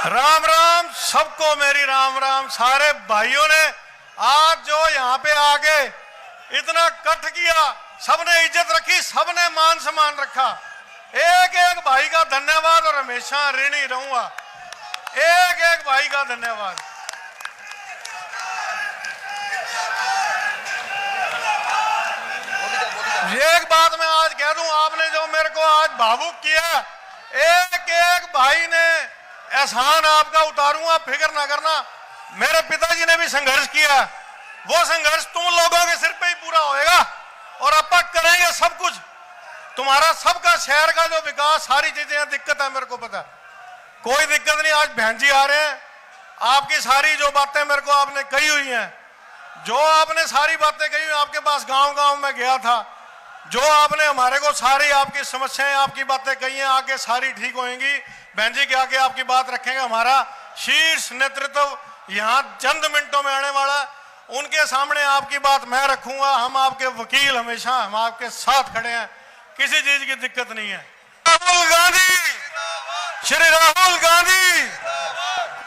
राम राम सबको, मेरी राम राम। सारे भाइयों ने आज जो यहाँ पे आके इतना कट किया, सबने इज्जत रखी, सबने मान सम्मान रखा। एक एक भाई का धन्यवाद और हमेशा ऋणी रहूंगा। एक एक भाई का धन्यवाद। एक बात मैं आज कह दूं, आपने जो मेरे को आज भावुक किया, एक एक भाई ने एहसान आपका उतारूंगा, फिक्र ना करना। मेरे पिताजी ने भी संघर्ष किया, वो संघर्ष तुम लोगों के सिर पे ही पूरा होएगा और अब तक करेंगे सब कुछ। तुम्हारा सबका शहर का जो विकास, सारी चीजें, दिक्कत है मेरे को पता, कोई दिक्कत नहीं। आज बहन जी आ रहे हैं, आपकी सारी जो बातें मेरे को आपने कही हुई हैं, जो आपने सारी बातें कही हुई, आपके पास गांव गांव में गया था, जो आपने हमारे को सारी आपकी समस्याएं, आपकी बातें कही हैं, आगे सारी ठीक होंगी। बहन जी के आगे आपकी बात रखेंगे। हमारा शीर्ष नेतृत्व यहाँ चंद मिनटों में आने वाला, उनके सामने आपकी बात मैं रखूंगा। हम आपके वकील, हमेशा हम आपके साथ खड़े हैं, किसी चीज की दिक्कत नहीं है। राहुल गांधी, श्री राहुल गांधी,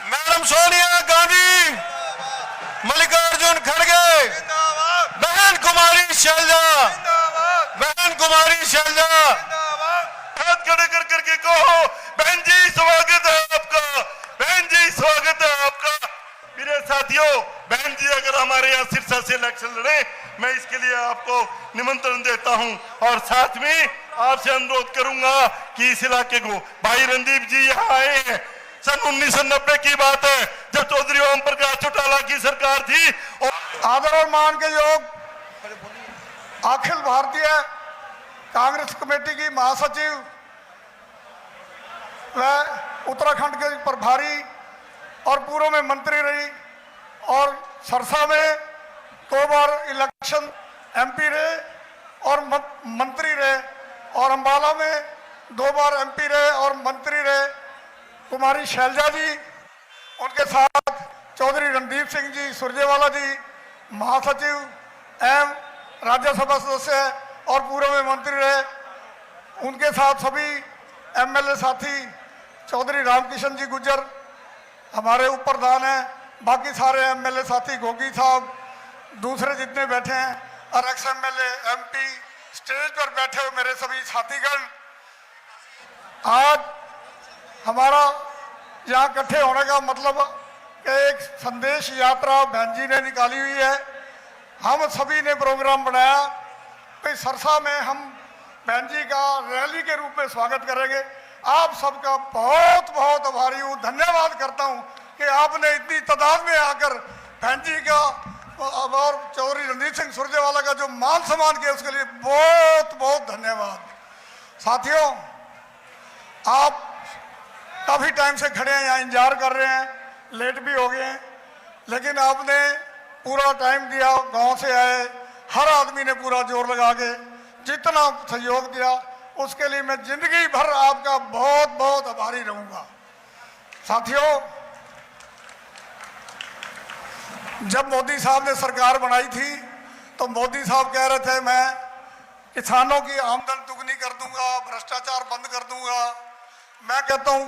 मैडम सोनिया गांधी, मल्लिकार्जुन खड़गे, बहन कुमारी शैलजा, बहन कुमारी शैलजा, हाथ खड़े कर करके कहो, बहन जी स्वागत है आपका, बहन जी स्वागत है आपका। मेरे साथियों, बहन जी अगर हमारे यहाँ सिरसा से इलेक्शन लड़े, मैं इसके लिए आपको निमंत्रण देता हूँ और साथ में आपसे अनुरोध करूंगा कि इस इलाके को, भाई रणदीप जी यहाँ आए हैं, सन 1990 की बात है जब चौधरी ओम प्रकाश चौटाला की सरकार थी। और आदर और मान के योग अखिल भारतीय कांग्रेस कमेटी की महासचिव व उत्तराखंड के प्रभारी और पूर्व में मंत्री रही और सरसा में 2 बार इलेक्शन एमपी रहे और मंत्री रहे और अंबाला में 2 बार एमपी रहे और मंत्री रहे कुमारी शैलजा जी, उनके साथ चौधरी रणदीप सिंह जी सुरजेवाला जी महासचिव एवं राज्यसभा सदस्य और पूर्व में मंत्री रहे, उनके साथ सभी एमएलए साथी चौधरी रामकिशन जी गुज्जर हमारे उपप्रधान हैं, बाकी सारे एमएलए साथी, गोगी साहब, दूसरे जितने बैठे हैं और एक्स एमएलए, एमपी, स्टेज पर बैठे हुए मेरे सभी साथीगण, आज हमारा यहाँ इकट्ठे होने का मतलब कि एक संदेश यात्रा बहन जी ने निकाली हुई है। हम सभी ने प्रोग्राम बनाया कि सरसा में हम बहन जी का रैली के रूप में स्वागत करेंगे। आप सबका बहुत बहुत आभारी हूँ, धन्यवाद करता हूँ कि आपने इतनी तादाद में आकर बहन जी का और चौधरी रणदीप सिंह सुरजेवाला का जो मान सम्मान किया, उसके लिए बहुत बहुत धन्यवाद। साथियों, आप काफ़ी टाइम से खड़े हैं, यहाँ इंतजार कर रहे हैं, लेट भी हो गए हैं, लेकिन आपने पूरा टाइम दिया, गांव से आए, हर आदमी ने पूरा जोर लगा के जितना सहयोग दिया, उसके लिए मैं जिंदगी भर आपका बहुत बहुत आभारी रहूंगा। साथियों, जब मोदी साहब ने सरकार बनाई थी तो मोदी साहब कह रहे थे मैं किसानों की आमदन दुगनी कर दूंगा, भ्रष्टाचार बंद कर दूंगा। मैं कहता हूं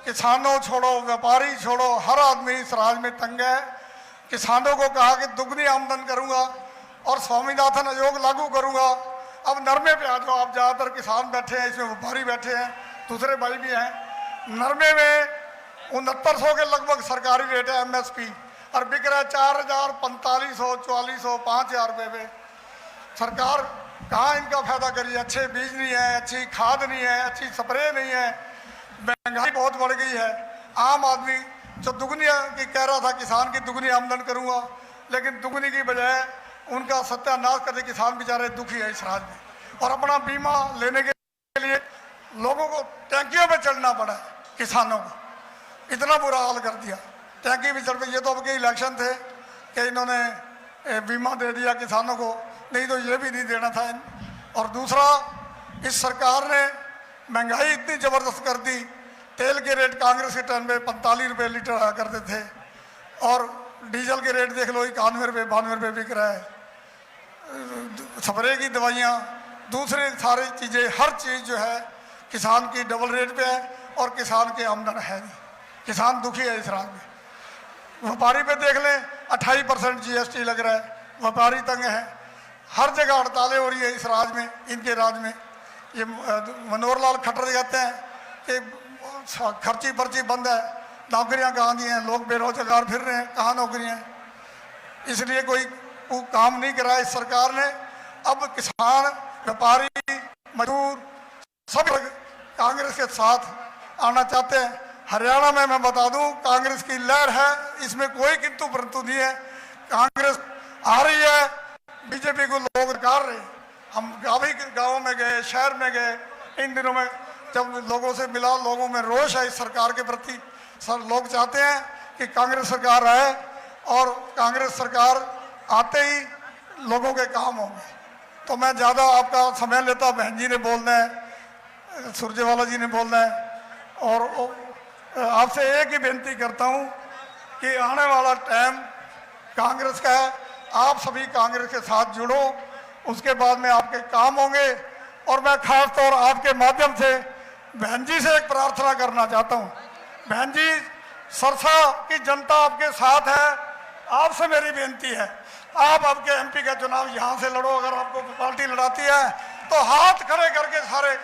किसानों छोड़ो, व्यापारी छोड़ो, हर आदमी इस राज में तंग है। किसानों को कहा कि दुगनी आमदन करूंगा और स्वामीनाथन आयोग लागू करूंगा। अब नरमे पे आ जाओ, आप ज़्यादातर किसान बैठे हैं, इसमें व्यापारी बैठे हैं, दूसरे भाई भी हैं। नरमे में 6900 के लगभग सरकारी रेट है एमएसपी और बिक रहा है 4000, 4500, 4400, 5000 रुपये पे। सरकार कहाँ इनका फायदा करिए, अच्छे बीज नहीं है, अच्छी खाद नहीं है, अच्छी स्प्रे नहीं है, महंगाई बहुत बढ़ गई है। आम आदमी जो दुगनी की कह रहा था किसान की दुगनी आमदन करूंगा, लेकिन दुगनी की बजाय उनका सत्यानाश करके किसान बेचारे दुखी है इस राज में। और अपना बीमा लेने के लिए लोगों को टैंकियों पे चढ़ना पड़ा है, किसानों को इतना बुरा हाल कर दिया, टैंकी भी चढ़ पे। ये तो अब के इलेक्शन थे कि इन्होंने बीमा दे दिया किसानों को, नहीं तो ये भी नहीं देना था। और दूसरा, इस सरकार ने महंगाई इतनी ज़बरदस्त कर दी, तेल के रेट कांग्रेस के टाइम में 45 रुपये लीटर आया करते थे और डीजल के रेट देख लो 91 रुपये, 92 रुपये बिक रहा है। स्प्रे की दवाइयाँ, दूसरे सारी चीज़ें, हर चीज़ जो है किसान की डबल रेट पे है और किसान के आमदन है नहीं, किसान दुखी है इस राज में। व्यापारी पे देख लें 28% GST लग रहा है, व्यापारी तंग है, हर जगह हड़तालें हो रही है इस राज में, इनके राज में। ये मनोहर लाल खट्टर कहते हैं कि खर्ची पर्ची बंद है, नौकरियां कहाँ दी हैं, लोग बेरोजगार फिर रहे हैं, कहाँ नौकरियां हैं। इसलिए कोई काम नहीं करा इस सरकार ने। अब किसान, व्यापारी, मजदूर सब लोग कांग्रेस के साथ आना चाहते हैं। हरियाणा में मैं बता दूं कांग्रेस की लहर है, इसमें कोई किंतु परंतु नहीं है। कांग्रेस आ रही है, बीजेपी को लोग नकार रहे। हम काफी गाँव में गए, शहर में गए, इन दिनों में जब लोगों से मिला, लोगों में रोष है इस सरकार के प्रति। सब लोग चाहते हैं कि कांग्रेस सरकार आए और कांग्रेस सरकार आते ही लोगों के काम होंगे। तो मैं ज़्यादा आपका समय लेता, बहन जी ने बोलना है, सुरजेवाला जी ने बोलना है, और आपसे एक ही बेनती करता हूं कि आने वाला टाइम कांग्रेस का है, आप सभी कांग्रेस के साथ जुड़ो, उसके बाद में आपके काम होंगे। और मैं खास तौर आपके माध्यम से बहन जी से एक प्रार्थना करना चाहता हूं। बहन जी, सरसा की जनता आपके साथ है, आपसे मेरी बेनती है, आप आपके MP का चुनाव यहाँ से लड़ो। अगर आपको पार्टी लड़ाती है तो हाथ खड़े करके सारे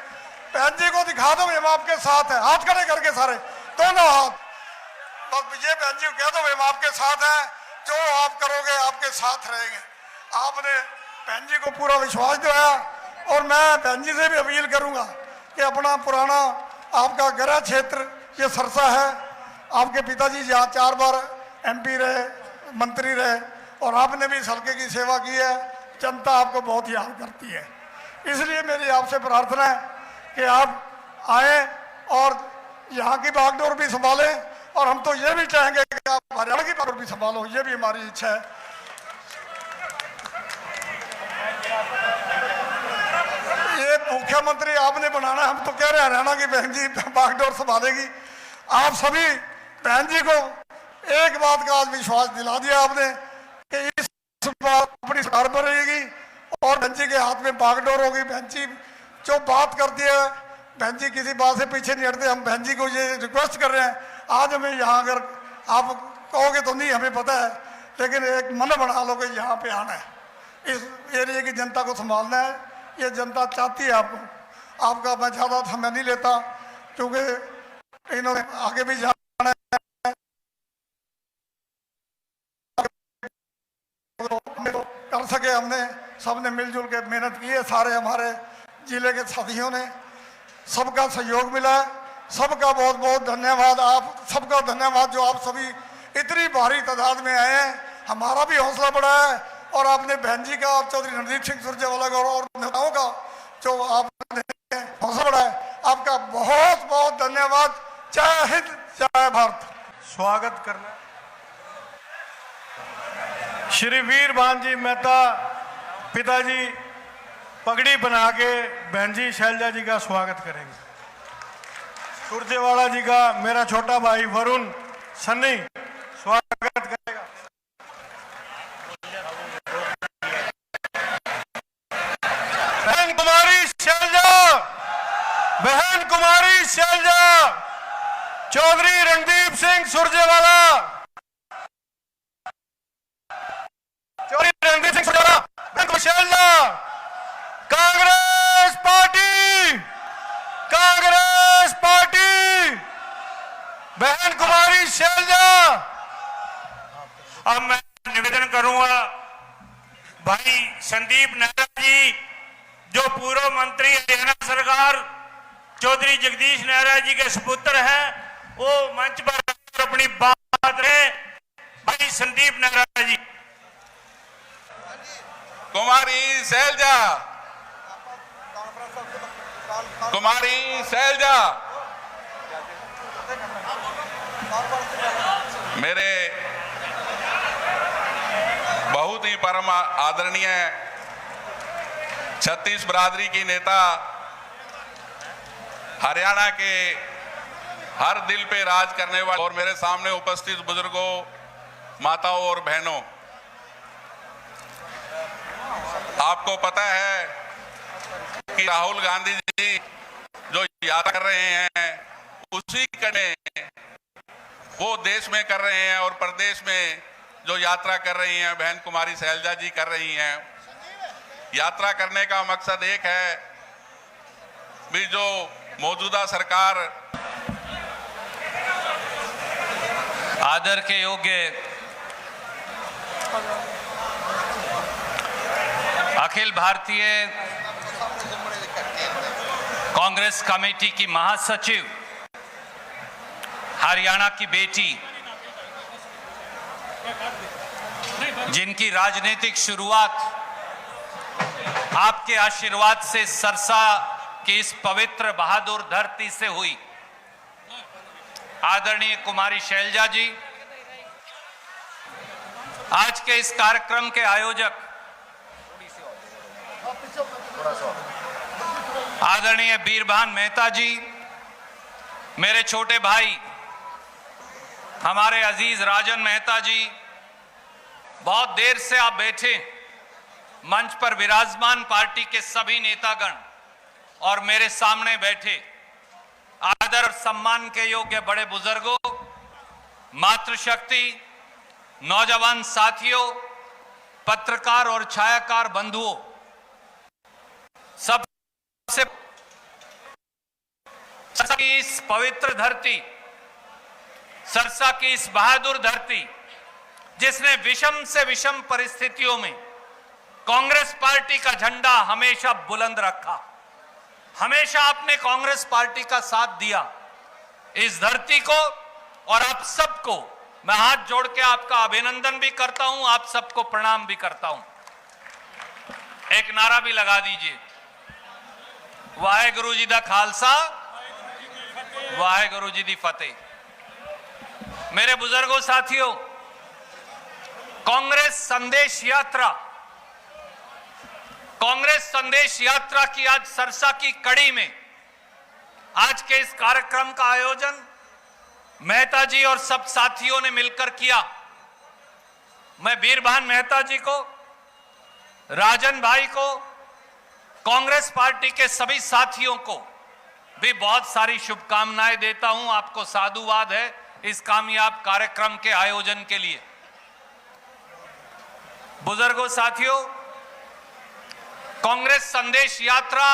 बहन जी को दिखा दो हम आपके साथ है, हाथ खड़े करके सारे दोनों हाथ, बस ये बहन जी को कह दो हम आपके साथ हैं, जो आप करोगे आपके साथ रहेंगे। आपने बहन जी को पूरा विश्वास दिलाया और मैं बहन जी से भी अपील करूंगा कि अपना पुराना आपका गृह क्षेत्र ये सरसा है, आपके पिताजी यहाँ 4 बार MP रहे, मंत्री रहे, और आपने भी इस हल्के की सेवा की है, जनता आपको बहुत याद करती है। इसलिए मेरी आपसे प्रार्थना है कि आप आए और यहाँ की बागडोर भी संभालें, और हम तो ये भी चाहेंगे कि आप हरियाणा की बागडोर भी संभालो, ये भी हमारी इच्छा है। ये मुख्यमंत्री आपने बनाना है, हम तो कह रहे हैं हरियाणा की बहन जी बागडोर संभालेगी। आप सभी बहन जी को एक बात का आज विश्वास दिला दिया आपने कि इस बार अपनी सरकार बनेगी और बहन जी के हाथ में बागडोर होगी। बहन जी जो बात करती है, बहन जी किसी बात से पीछे नहीं हटते। हम बहन जी को ये रिक्वेस्ट कर रहे हैं, आज हमें यहाँ अगर आप कहोगे तो नहीं, हमें पता है, लेकिन एक मन बना लो कि यहाँ पे आना है, इस एरिया की जनता को संभालना है। ये जनता चाहती है आपको। आपका मैं ज़्यादा समय नहीं लेता क्योंकि इन्होंने आगे भी जाना है, कर सके हमने सबने मिलजुल के मेहनत की है, सारे हमारे जिले के साथियों ने, सबका सहयोग मिला है, सबका बहुत बहुत धन्यवाद। आप सबका धन्यवाद जो आप सभी इतनी भारी तादाद में आए हैं, हमारा भी हौसला बढ़ा है। और आपने बहन जी का, चौधरी रणदीप सिंह सुरजेवाला का और नेताओं का जो आपने हौसला बढ़ा है, आपका बहुत बहुत धन्यवाद। जय हिंद, जय भारत। स्वागत करना श्री वीर भानजी मेहता पिताजी पगड़ी बना के बहन जी शैलजा जी का स्वागत करेंगे। सुरजेवाला जी का मेरा छोटा भाई वरुण सन्नी स्वागत करेगा। बहन कुमारी शैलजा, बहन कुमारी शैलजा, चौधरी रणदीप सिंह सुरजेवाला, चौधरी रणदीप सिंह सुरजेवाला, बहन कुमारी शैलजा, कांग्रेस पार्टी, कांग्रेस पार्टी, बहन कुमारी शैलजा। अब मैं निवेदन करूंगा भाई संदीप नेहरा जी, जो पूर्व मंत्री हरियाणा सरकार चौधरी जगदीश नेहरा जी के सुपुत्र हैं, वो मंच पर अपनी बात रहे। भाई संदीप नेहरा जी। कुमारी शैलजा, कुमारी शैलजा, मेरे बहुत ही परम आदरणीय छत्तीस बिरादरी की नेता, हरियाणा के हर दिल पे राज करने वाले, और मेरे सामने उपस्थित बुजुर्गों, माताओं और बहनों, आपको पता है कि राहुल गांधी जी जो यात्रा कर रहे हैं उसी कड़े वो देश में कर रहे हैं और प्रदेश में जो यात्रा कर रही हैं बहन कुमारी शैलजा जी कर रही हैं। यात्रा करने का मकसद एक है भी जो मौजूदा सरकार आदर के योग्य अखिल भारतीय कांग्रेस कमेटी की महासचिव हरियाणा की बेटी जिनकी राजनीतिक शुरुआत आपके आशीर्वाद से सरसा की इस पवित्र बहादुर धरती से हुई, आदरणीय कुमारी शैलजा जी, आज के इस कार्यक्रम के आयोजक आदरणीय बीरभान मेहता जी, मेरे छोटे भाई हमारे अजीज राजन मेहता जी, बहुत देर से आप बैठे, मंच पर विराजमान पार्टी के सभी नेतागण और मेरे सामने बैठे आदर और सम्मान के योग्य बड़े बुजुर्गों, मातृशक्ति, नौजवान साथियों, पत्रकार और छायाकार बंधुओं, सबसे इस पवित्र धरती, सरसा की इस बहादुर धरती जिसने विषम से विषम परिस्थितियों में कांग्रेस पार्टी का झंडा हमेशा बुलंद रखा, हमेशा आपने कांग्रेस पार्टी का साथ दिया। इस धरती को और आप सबको मैं हाथ जोड़ के आपका अभिनंदन भी करता हूं, आप सबको प्रणाम भी करता हूं। एक नारा भी लगा दीजिए, वाहेगुरु जी दा खालसा, वाहेगुरु जी दी फतेह। मेरे बुजुर्गों, साथियों, कांग्रेस संदेश यात्रा की आज सरसा की कड़ी में आज के इस कार्यक्रम का आयोजन मेहता जी और सब साथियों ने मिलकर किया। मैं बीरभान मेहता जी को, राजन भाई को, कांग्रेस पार्टी के सभी साथियों को भी बहुत सारी शुभकामनाएं देता हूं। आपको साधुवाद है इस कामयाब कार्यक्रम के आयोजन के लिए। बुजुर्गों, साथियों, कांग्रेस संदेश यात्रा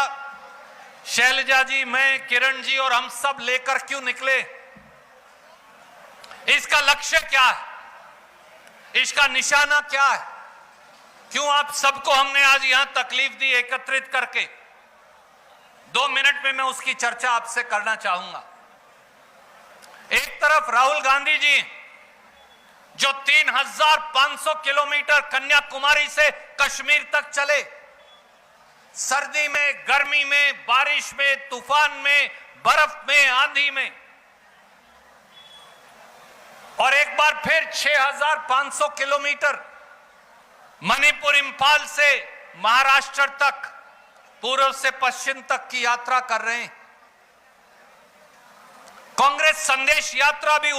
शैलजा जी, मैं, किरण जी और हम सब लेकर क्यों निकले, इसका लक्ष्य क्या है, इसका निशाना क्या है, क्यों आप सबको हमने आज यहां तकलीफ दी एकत्रित करके, 2 मिनट में मैं उसकी चर्चा आपसे करना चाहूंगा। एक तरफ राहुल गांधी जी जो 3500 किलोमीटर कन्याकुमारी से कश्मीर तक चले, सर्दी में, गर्मी में, बारिश में, तूफान में, बर्फ में, आंधी में, और एक बार फिर 6500 किलोमीटर मणिपुर, इंफाल से महाराष्ट्र तक, पूर्व से पश्चिम तक की यात्रा कर रहे हैं। कांग्रेस संदेश यात्रा भी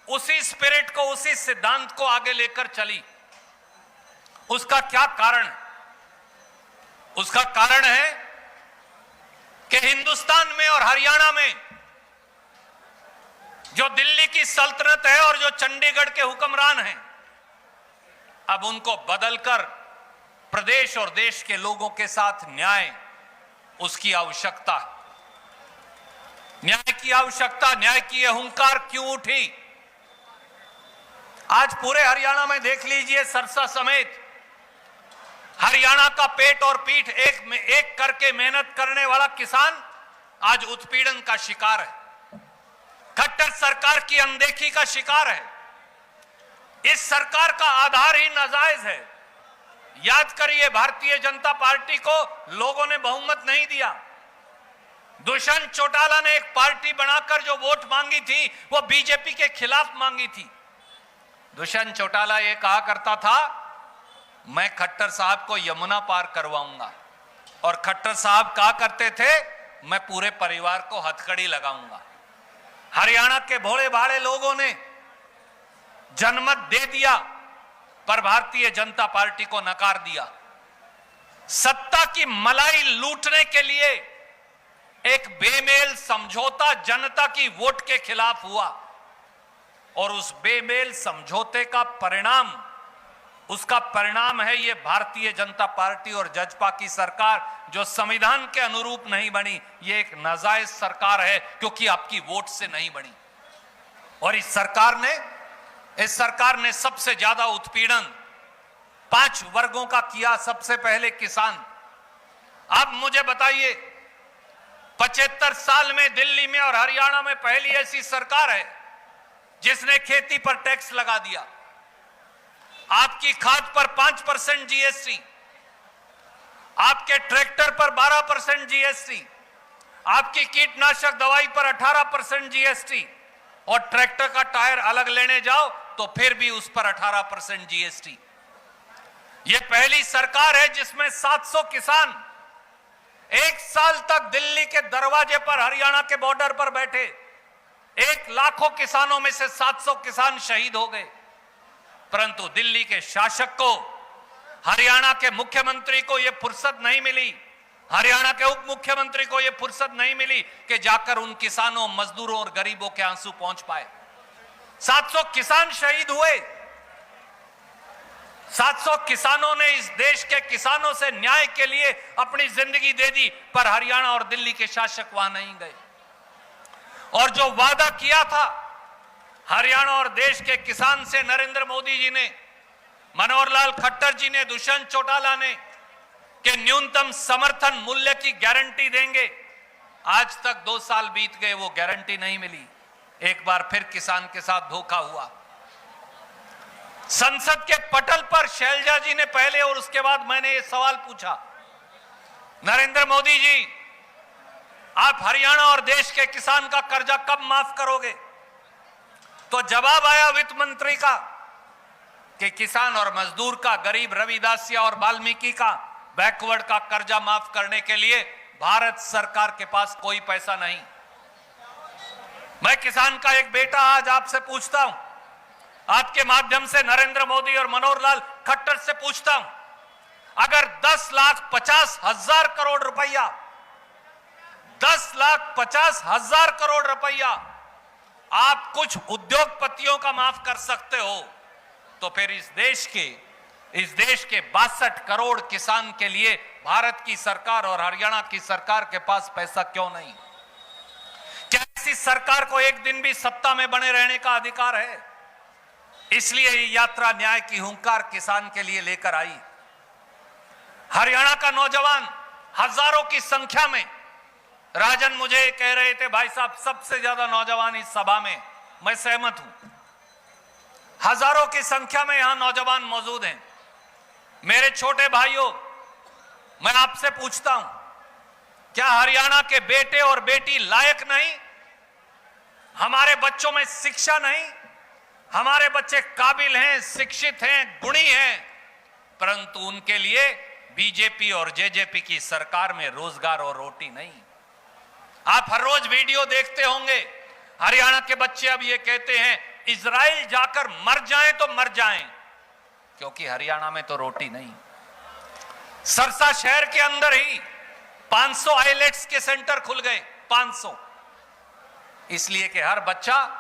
उसी स्पिरिट को, उसी सिद्धांत को आगे लेकर चली। उसका क्या कारण है? उसका कारण है कि हिंदुस्तान में और हरियाणा में जो दिल्ली की सल्तनत है और जो चंडीगढ़ के हुक्मरान हैं, अब उनको बदलकर प्रदेश और देश के लोगों के साथ न्याय, उसकी आवश्यकता है। न्याय की आवश्यकता, न्याय की यह हुंकार क्यों उठी? आज पूरे हरियाणा में देख लीजिए, सरसा समेत हरियाणा का पेट और पीठ एक करके मेहनत करने वाला किसान आज उत्पीड़न का शिकार है, खट्टर सरकार की अनदेखी का शिकार है। इस सरकार का आधार ही नाजायज है। याद करिए, भारतीय जनता पार्टी को लोगों ने बहुमत नहीं दिया। दुष्यंत चौटाला ने एक पार्टी बनाकर जो वोट मांगी थी वो बीजेपी के खिलाफ मांगी थी। दुष्यंत चौटाला ये कहा करता था, मैं खट्टर साहब को यमुना पार करवाऊंगा, और खट्टर साहब कहा करते थे, मैं पूरे परिवार को हथकड़ी लगाऊंगा। हरियाणा के भोले भाले लोगों ने जनमत दे दिया, पर भारतीय जनता पार्टी को नकार दिया। सत्ता की मलाई लूटने के लिए एक बेमेल समझौता जनता की वोट के खिलाफ हुआ और उस बेमेल समझौते का परिणाम, उसका परिणाम है ये भारतीय जनता पार्टी और जजपा की सरकार जो संविधान के अनुरूप नहीं बनी। ये एक नाजायज सरकार है क्योंकि आपकी वोट से नहीं बनी। और इस सरकार ने सबसे ज्यादा उत्पीड़न 5 वर्गों का किया। सबसे पहले किसान। अब मुझे बताइए, 75 साल में दिल्ली में और हरियाणा में पहली ऐसी सरकार है जिसने खेती पर टैक्स लगा दिया। आपकी खाद पर 5% जीएसटी, आपके ट्रैक्टर पर 12% जीएसटी, आपकी कीटनाशक दवाई पर 18% जीएसटी, और ट्रैक्टर का टायर अलग लेने जाओ तो फिर भी उस पर 18% जीएसटी। यह पहली सरकार है जिसमें 700 किसान एक साल तक दिल्ली के दरवाजे पर, हरियाणा के बॉर्डर पर बैठे। 1 लाखों किसानों में से 700 किसान शहीद हो गए। परंतु दिल्ली के शासक को, हरियाणा के मुख्यमंत्री को यह फुर्सत नहीं मिली, हरियाणा के उप मुख्यमंत्री को यह फुर्सत नहीं मिली कि जाकर उन किसानों, मजदूरों और गरीबों के आंसू पहुंच पाए। 700 किसान शहीद हुए। 700 किसानों ने इस देश के किसानों से न्याय के लिए अपनी जिंदगी दे दी, पर हरियाणा और दिल्ली के शासक वहां नहीं गए। और जो वादा किया था हरियाणा और देश के किसान से नरेंद्र मोदी जी ने, मनोहर लाल खट्टर जी ने, दुष्यंत चौटाला ने, कि न्यूनतम समर्थन मूल्य की गारंटी देंगे, आज तक 2 साल बीत गए, वो गारंटी नहीं मिली। एक बार फिर किसान के साथ धोखा हुआ। संसद के पटल पर शैलजा जी ने पहले और उसके बाद मैंने ये सवाल पूछा, नरेंद्र मोदी जी, आप हरियाणा और देश के किसान का कर्जा कब माफ करोगे? तो जवाब आया वित्त मंत्री का कि किसान और मजदूर का, गरीब रविदासिया और वाल्मीकि का, बैकवर्ड का कर्जा माफ करने के लिए भारत सरकार के पास कोई पैसा नहीं। मैं किसान का एक बेटा आज आपसे पूछता हूं, आपके माध्यम से नरेंद्र मोदी और मनोहर लाल खट्टर से पूछता हूं, अगर 10,50,000 करोड़ रुपया, 10,50,000 करोड़ रुपया आप कुछ उद्योगपतियों का माफ कर सकते हो, तो फिर इस देश के 62 करोड़ किसान के लिए भारत की सरकार और हरियाणा की सरकार के पास पैसा क्यों नहीं? क्या ऐसी सरकार को एक दिन भी सत्ता में बने रहने का अधिकार है? इसलिए ये यात्रा न्याय की हुंकार किसान के लिए लेकर आई। हरियाणा का नौजवान हजारों की संख्या में, राजन मुझे कह रहे थे, भाई साहब सबसे ज्यादा नौजवान इस सभा में, मैं सहमत हूं, हजारों की संख्या में यहां नौजवान मौजूद हैं। मेरे छोटे भाइयों, मैं आपसे पूछता हूं, क्या हरियाणा के बेटे और बेटी लायक नहीं? हमारे बच्चों में शिक्षा नहीं? हमारे बच्चे काबिल हैं, शिक्षित हैं, गुणी हैं, परंतु उनके लिए बीजेपी और जेजेपी की सरकार में रोजगार और रोटी नहीं। आप हर रोज वीडियो देखते होंगे, हरियाणा के बच्चे अब ये कहते हैं इजराइल जाकर मर जाएं तो मर जाएं, क्योंकि हरियाणा में तो रोटी नहीं। सरसा शहर के अंदर ही 500 आईलेट्स के सेंटर खुल गए, 500, इसलिए कि हर बच्चा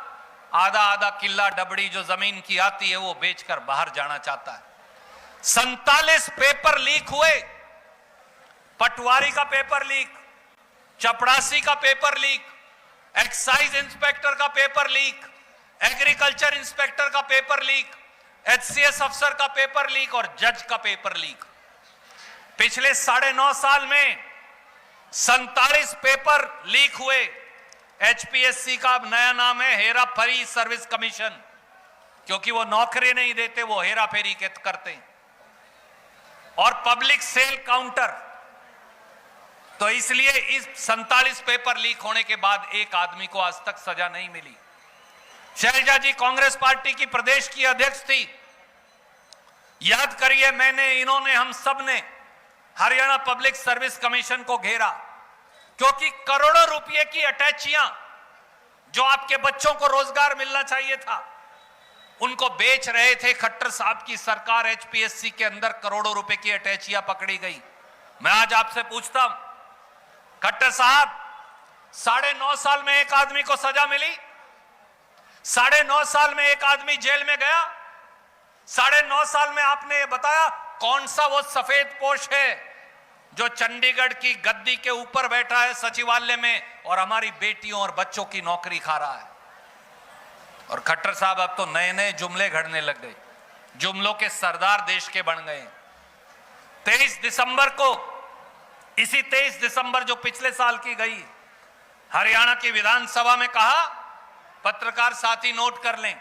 आधा आधा किल्ला डबड़ी जो जमीन की आती है वो बेचकर बाहर जाना चाहता है। 47 पेपर लीक हुए, पटवारी का पेपर लीक, चपड़ासी का पेपर लीक, एक्साइज इंस्पेक्टर का पेपर लीक, एग्रीकल्चर इंस्पेक्टर का पेपर लीक, एचसीएस अफसर का पेपर लीक और जज का पेपर लीक। पिछले 9.5 साल में 47 पेपर लीक हुए। एचपीएससी का अब नया नाम है हेरा फेरी सर्विस कमीशन, क्योंकि वो नौकरी नहीं देते, वो हेरा फेरी करते हैं। और पब्लिक सेल काउंटर, तो इसलिए इस 47 पेपर लीक होने के बाद एक आदमी को आज तक सजा नहीं मिली। शैलजा जी कांग्रेस पार्टी की प्रदेश की अध्यक्ष थी। याद करिए, इन्होंने, हम सब ने हरियाणा पब्लिक सर्विस कमीशन को घेरा, क्योंकि करोड़ों रुपए की अटैचियां जो आपके बच्चों को रोजगार मिलना चाहिए था, उनको बेच रहे थे। खट्टर साहब की सरकार, एचपीएससी के अंदर करोड़ों रुपए की अटैचियां पकड़ी गई। मैं आज आपसे पूछता हूं, खट्टर साहब, 9.5 साल में एक आदमी को सजा मिली, 9.5 साल में एक आदमी जेल में गया, 9.5 साल में आपने ये बताया कौन सा वो सफेद पोश है जो चंडीगढ़ की गद्दी के ऊपर बैठा है सचिवालय में और हमारी बेटियों और बच्चों की नौकरी खा रहा है। और खट्टर साहब अब तो नए नए जुमले घड़ने लग गए, जुमलों के सरदार देश के बन गए। 23 दिसंबर को, इसी 23 दिसंबर जो पिछले साल की गई, हरियाणा की विधानसभा में कहा, पत्रकार साथी नोट कर लें,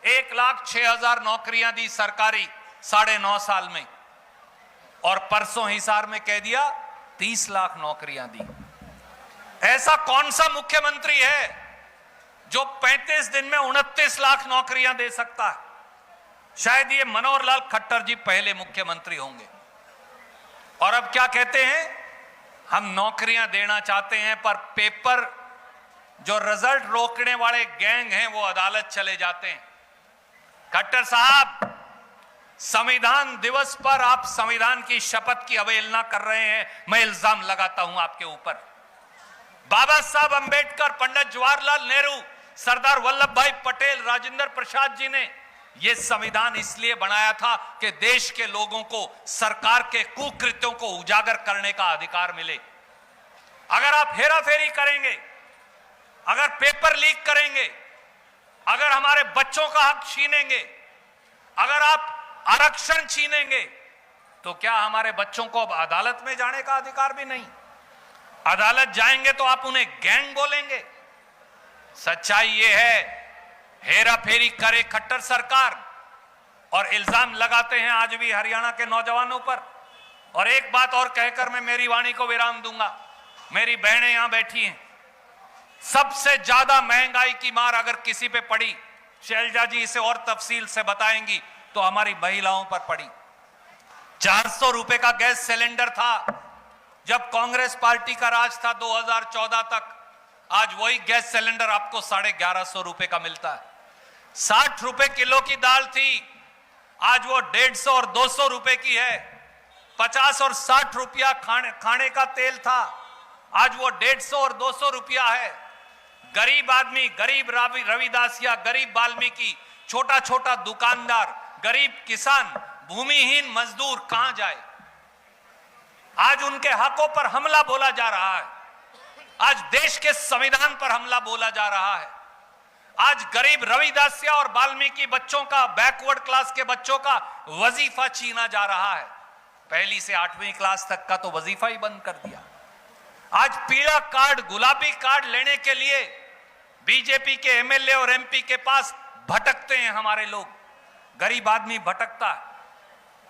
1,06,000 नौकरियां दी सरकारी 9.5 साल में, और परसों हिसार में कह दिया 30 लाख नौकरियां दी। ऐसा कौन सा मुख्यमंत्री है जो 35 दिन में 29 लाख नौकरियां दे सकता है? शायद ये मनोहर लाल खट्टर जी पहले मुख्यमंत्री होंगे। और अब क्या कहते हैं, हम नौकरियां देना चाहते हैं पर पेपर जो रिजल्ट रोकने वाले गैंग हैं वो अदालत चले जाते हैं। खट्टर साहब, संविधान दिवस पर आप संविधान की शपथ की अवहेलना कर रहे हैं, मैं इल्जाम लगाता हूं आपके ऊपर। बाबा साहब अंबेडकर, पंडित जवाहरलाल नेहरू, सरदार वल्लभ भाई पटेल, राजेंद्र प्रसाद जी ने यह संविधान इसलिए बनाया था कि देश के लोगों को सरकार के कुकृत्यों को उजागर करने का अधिकार मिले। अगर आप हेराफेरी करेंगे, अगर पेपर लीक करेंगे, अगर हमारे बच्चों का हक छीनेंगे, अगर आप आरक्षण छीनेंगे, तो क्या हमारे बच्चों को अब अदालत में जाने का अधिकार भी नहीं? अदालत जाएंगे तो आप उन्हें गैंग बोलेंगे? सच्चाई ये है, हेरा फेरी करे खट्टर सरकार और इल्जाम लगाते हैं आज भी हरियाणा के नौजवानों पर। और एक बात और कहकर मैं मेरी वाणी को विराम दूंगा। मेरी बहनें यहां बैठी हैं, सबसे ज्यादा महंगाई की मार अगर किसी पे पड़ी, शैलजा जी इसे और तफसील से बताएंगी, तो हमारी महिलाओं पर पड़ी। 400 रुपए का गैस सिलेंडर था जब कांग्रेस पार्टी का राज था 2014 तक, आज वही गैस सिलेंडर आपको 1150 रुपए का मिलता है। 60 रुपए किलो की दाल थी, आज वो 150 और 200 रुपए की है। 50 और 60 रुपया खाने का तेल था, आज वो 150 और 200 रुपया है। गरीब आदमी, गरीब रविदासिया, गरीब वाल्मीकि, छोटा छोटा दुकानदार, गरीब किसान, भूमिहीन मजदूर कहां जाए? आज उनके हकों पर हमला बोला जा रहा है, आज देश के संविधान पर हमला बोला जा रहा है। आज गरीब रविदासिया और वाल्मीकि बच्चों का, बैकवर्ड क्लास के बच्चों का वजीफा छीना जा रहा है। 1ली से 8वीं क्लास तक का तो वजीफा ही बंद कर दिया। आज पीला कार्ड, गुलाबी कार्ड लेने के लिए बीजेपी के एमएलए और एमपी के पास भटकते हैं हमारे लोग, गरीब आदमी भटकता है।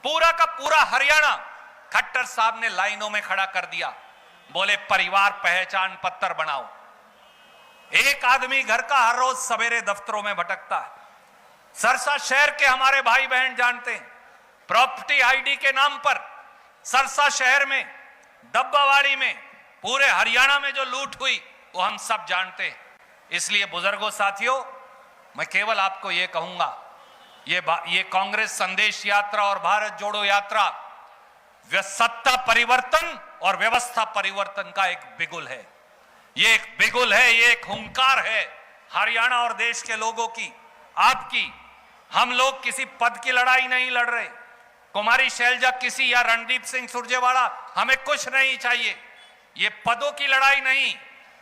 पूरा का पूरा हरियाणा खट्टर साहब ने लाइनों में खड़ा कर दिया, बोले परिवार पहचान पत्र बनाओ। एक आदमी घर का हर रोज सवेरे दफ्तरों में भटकता है। सरसा शहर के हमारे भाई बहन जानते हैं, प्रॉपर्टी आईडी के नाम पर सरसा शहर में, डब्बावाड़ी में, पूरे हरियाणा में जो लूट हुई वो हम सब जानते हैं। इसलिए बुजुर्गों, साथियों, मैं केवल आपको यह कहूंगा, ये कांग्रेस संदेश यात्रा और भारत जोड़ो यात्रा सत्ता परिवर्तन और व्यवस्था परिवर्तन का एक बिगुल है। ये एक बिगुल है, ये एक हुंकार है हरियाणा और देश के लोगों की, आपकी। हम लोग किसी पद की लड़ाई नहीं लड़ रहे। कुमारी शैलजा किसी या रणदीप सिंह सुरजेवाला, हमें कुछ नहीं चाहिए। ये पदों की लड़ाई नहीं,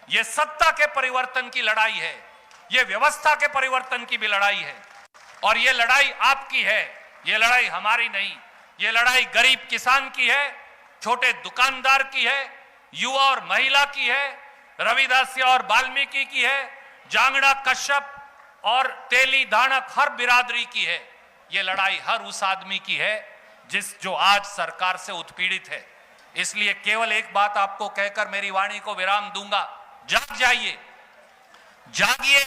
ये सत्ता के परिवर्तन की लड़ाई है, ये व्यवस्था के परिवर्तन की भी लड़ाई है। और ये लड़ाई आपकी है, ये लड़ाई हमारी नहीं। ये लड़ाई गरीब किसान की है, छोटे दुकानदार की है, युवा और महिला की है, रविदासिया और वाल्मीकि की है, जांगड़ा कश्यप और तेली दानक हर बिरादरी की है। ये लड़ाई हर उस आदमी की है जो आज सरकार से उत्पीड़ित है। इसलिए केवल एक बात आपको कहकर मेरी वाणी को विराम दूंगा, जाग जाइए, जागिए,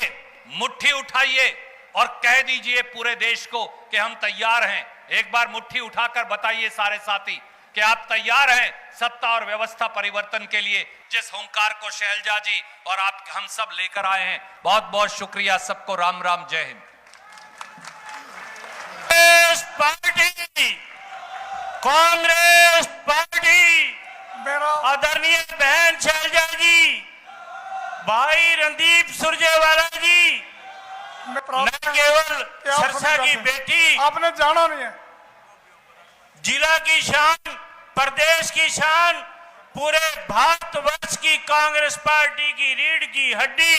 मुट्ठी उठाइए और कह दीजिए पूरे देश को कि हम तैयार हैं। एक बार मुट्ठी उठाकर बताइए सारे साथी कि आप तैयार हैं सत्ता और व्यवस्था परिवर्तन के लिए, जिस हुंकार को शैलजा जी और आप हम सब लेकर आए हैं। बहुत बहुत शुक्रिया, सबको राम राम, जय हिंद। कांग्रेस पार्टी मेरा आदरणीय बहन शैलजा जी, भाई रणदीप सुरजेवाला जी मैं न प्रार्थना केवल कि आप सरसा सभी की जाते हैं। बेटी, आपने जाना नहीं है। जिला की शान, प्रदेश की शान, पूरे भारतवर्ष की कांग्रेस पार्टी की रीढ़ की हड्डी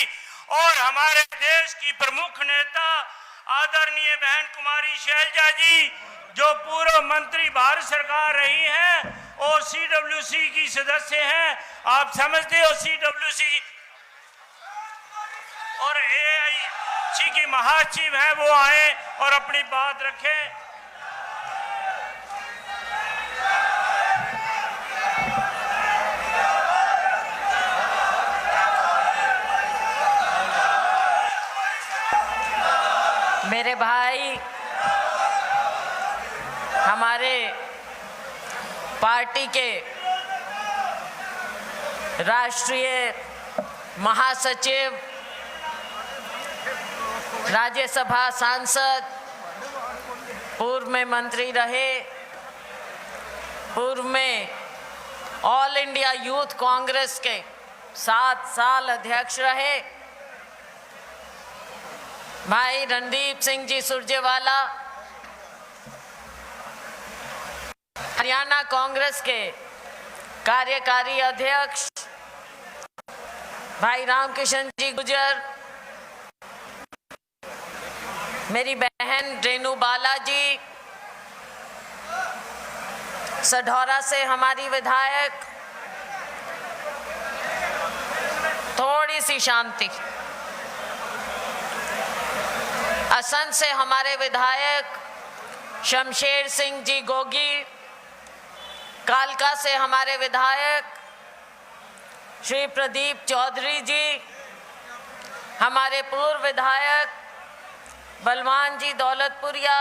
और हमारे देश की प्रमुख नेता आदरणीय बहन कुमारी शैलजा जी, जो पूर्व मंत्री भारत सरकार रही हैं और सीडब्ल्यूसी की सदस्य हैं। आप समझते हो सीडब्ल्यूसी और एआईसी की महासचिव हैं, वो आए और अपनी बात रखें। मेरे भाई, हमारे पार्टी के राष्ट्रीय महासचिव, राज्यसभा सांसद, पूर्व में मंत्री रहे, पूर्व में ऑल इंडिया यूथ कांग्रेस के 7 साल अध्यक्ष रहे, भाई रणदीप सिंह जी सुरजेवाला, हरियाणा कांग्रेस के कार्यकारी अध्यक्ष, भाई रामकिशन जी गुर्जर, मेरी बहन रेणु बाला जी, सढौरा से हमारी विधायक, थोड़ी सी शांति, असम से हमारे विधायक शमशेर सिंह जी गोगी, कालका से हमारे विधायक श्री प्रदीप चौधरी जी, हमारे पूर्व विधायक बलवान जी दौलतपुरिया,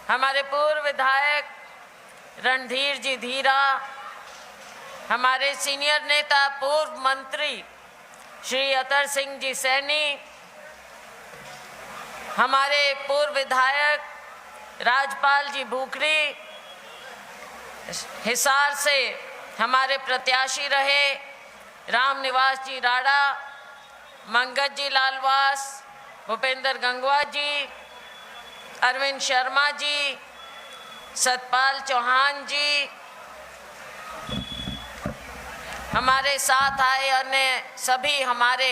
हमारे पूर्व विधायक रणधीर जी धीरा, हमारे सीनियर नेता पूर्व मंत्री श्री अतर सिंह जी सैनी, हमारे पूर्व विधायक राजपाल जी भूखरी, हिसार से हमारे प्रत्याशी रहे रामनिवास जी राणा, मंगत जी लालवास, भूपेंद्र गंगवा जी, अरविंद शर्मा जी, सतपाल चौहान जी, हमारे साथ आए अन्य सभी हमारे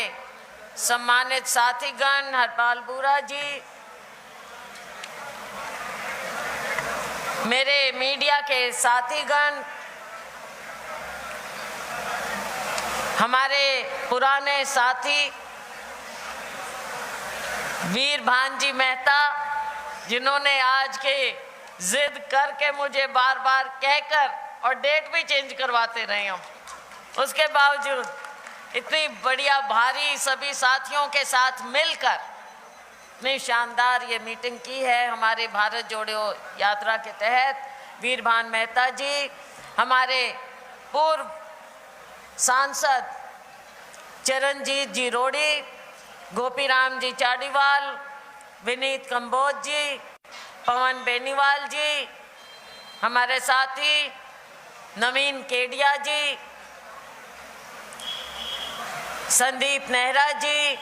सम्मानित साथीगण, हरपाल बुरा जी, मेरे मीडिया के साथीगण, हमारे पुराने साथी वीर भानजी मेहता, जिन्होंने आज के जिद करके मुझे बार बार कहकर और डेट भी चेंज करवाते रहे हम, उसके बावजूद इतनी बढ़िया भारी सभी साथियों के साथ मिलकर इतनी शानदार ये मीटिंग की है हमारे भारत जोड़ो यात्रा के तहत। वीर भान मेहता जी, हमारे पूर्व सांसद चरणजीत जी रोड़ी, गोपीराम जी चाडीवाल, विनीत कंबोज जी, पवन बेनीवाल जी, हमारे साथी नवीन केडिया जी, संदीप नेहरा जी,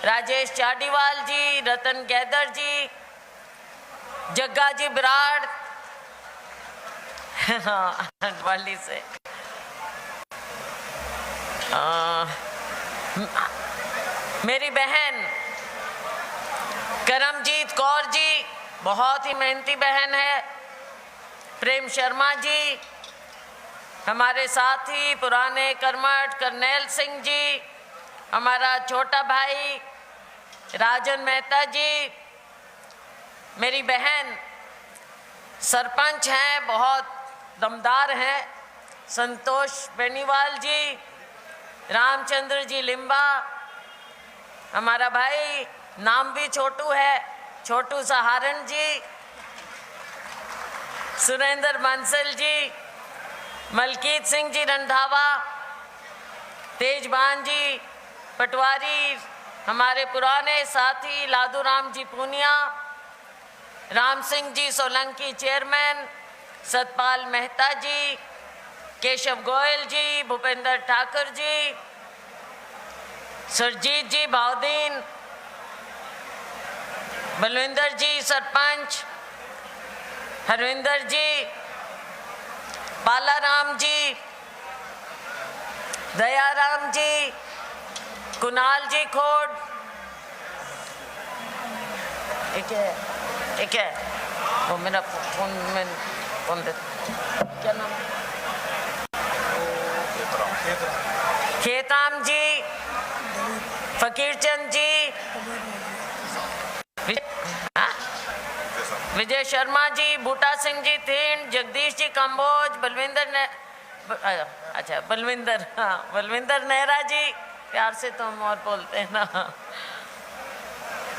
राजेश चाडीवाल जी, रतन गैदर जी, जग्गा जी बराड़ वाली से, मेरी बहन करमजीत कौर जी, बहुत ही मेहनती बहन है, प्रेम शर्मा जी, हमारे साथी पुराने कर्मठ करनेल सिंह जी, हमारा छोटा भाई राजन मेहता जी, मेरी बहन सरपंच हैं, बहुत दमदार हैं, संतोष बेनीवाल जी, रामचंद्र जी लिम्बा, हमारा भाई नाम भी छोटू है, छोटू सहारण जी, सुरेंद्र बंसल जी, मलकीत सिंह जी रंधावा, तेजबान जी पटवारी, हमारे पुराने साथी लादूराम जी पूनिया, राम सिंह जी सोलंकी चेयरमैन, सतपाल मेहता जी, केशव गोयल जी, भूपेंद्र ठाकुर जी, सुरजीत जी भावदीन, बलविंदर जी सरपंच, हरविंदर जी, बालाराम जी, दयाराम जी, कुणाल जी खोड़, एक है वो मेरा फोन में फोन दे, क्या नाम, खेताम जी, फकीर चंद जी, विजय शर्मा जी, बूटा सिंह जी थीन, जगदीश जी कंबोज, बलविंदर ने अच्छा बलविंदर, हाँ बलविंदर नेहरा जी, प्यार से तो हम और बोलते हैं ना,